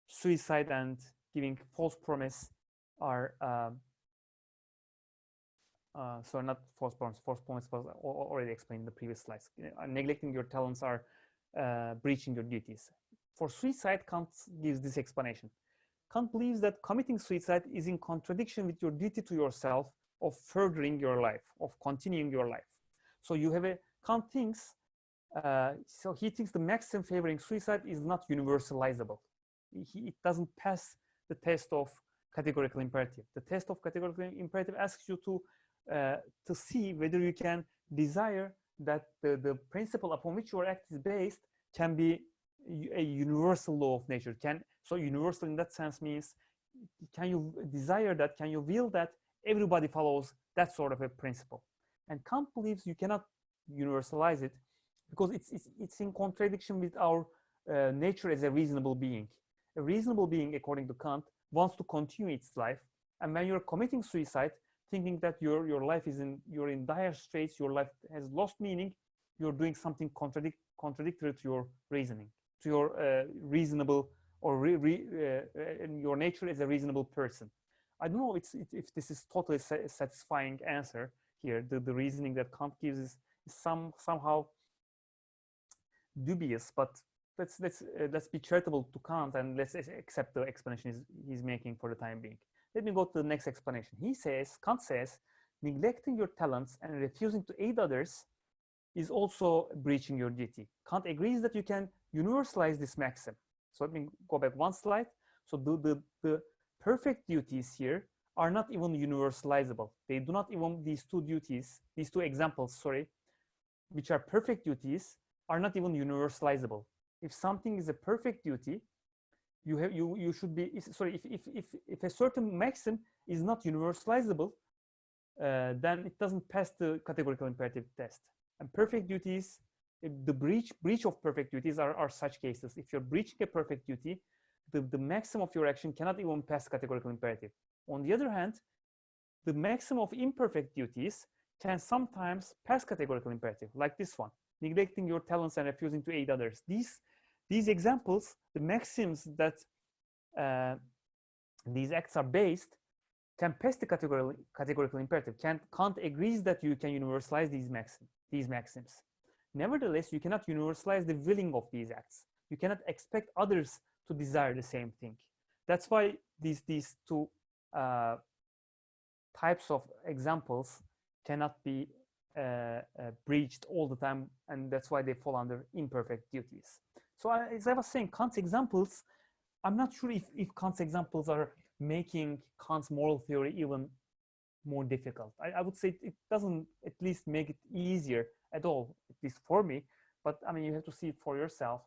suicide and giving false promise are, so not false promise was already explained in the previous slides. Neglecting your talents are breaching your duties. For suicide, Kant gives this explanation. Kant believes that committing suicide is in contradiction with your duty to yourself of furthering your life, of continuing your life. So Kant thinks, he thinks the maxim favoring suicide is not universalizable. It doesn't pass the test of categorical imperative. The test of categorical imperative asks you to see whether you can desire that the principle upon which your act is based can be a universal law of nature. So universal in that sense means, can you desire that, can you will that everybody follows that sort of a principle? And Kant believes you cannot universalize it because it's in contradiction with our nature as a reasonable being. A reasonable being, according to Kant, wants to continue its life, and when you're committing suicide, thinking that your life you're in dire straits, your life has lost meaning, you're doing something contradictory to your reasoning, to your reasonable or your nature as a reasonable person. I don't know if this is totally satisfying answer here. The reasoning that Kant gives is somehow dubious, but let's be charitable to Kant and let's accept the explanation he's making for the time being. Let me go to the next explanation. Kant says, neglecting your talents and refusing to aid others is also breaching your duty. Kant agrees that you can universalize this maxim. So let me go back one slide. So the perfect duties here are not even universalizable. They do not even, these two examples, sorry, which are perfect duties, are not even universalizable. If something is a perfect duty, you should be, sorry, if a certain maxim is not universalizable, then it doesn't pass the categorical imperative test. And perfect duties, the breach of perfect duties are such cases. If you're breaching a perfect duty, the maxim of your action cannot even pass categorical imperative. On the other hand, the maxim of imperfect duties can sometimes pass categorical imperative, like this one, neglecting your talents and refusing to aid others. These examples, the maxims that these acts are based, can pass the categorical imperative. Kant agrees that you can universalize these maxims. Nevertheless, you cannot universalize the willing of these acts. You cannot expect others to desire the same thing. That's why these two types of examples cannot be breached all the time, and that's why they fall under imperfect duties. So as I was saying, Kant's examples, I'm not sure if Kant's examples are making Kant's moral theory even more difficult. I would say it doesn't at least make it easier at all, at least for me, but I mean, you have to see it for yourself.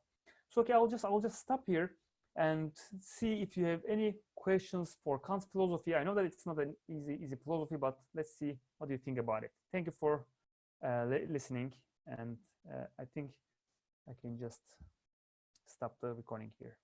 So okay, I will just stop here and see if you have any questions for Kant's philosophy. I know that it's not an easy philosophy, but let's see what you think about it. Thank you for listening, and I think I can just stop the recording here.